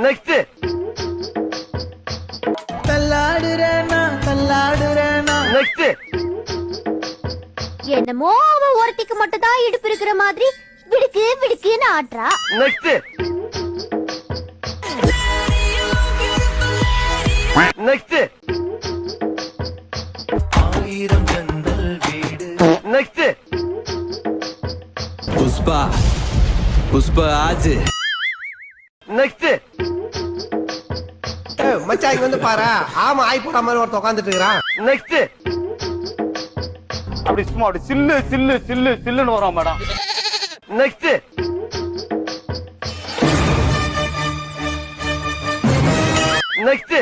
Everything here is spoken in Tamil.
நெக்ஸ்ட். தள்ளாடுறேனா தள்ளாடுறேனா. நெக்ஸ்ட். என்னமோ அவ ஒருத்திக்கு மட்டும் தான் இடுப்பு இருக்கிற மாதிரி விடுக்கு விடுக்குன்னு ஆட்றா. நெக்ஸ்ட். நெக்ஸ்ட். ஆயிரம் ஜன்னல் வீடு. நெக்ஸ்ட். புஷ்பா புஷ்பா ஆஜ். நெக்ஸ்ட். மச்சான் இங்க வந்து பாரு. ஆமா ஆய் போட மாதிரி ஒருத்த உட்காந்துட்டு இருக்கான். நெக்ஸ்ட். அப்படி சும்மா அப்படி சில்லு சில்லு சில்லு சில்லுன்னு வரும் மேடம். நெக்ஸ்ட். நெக்ஸ்ட்.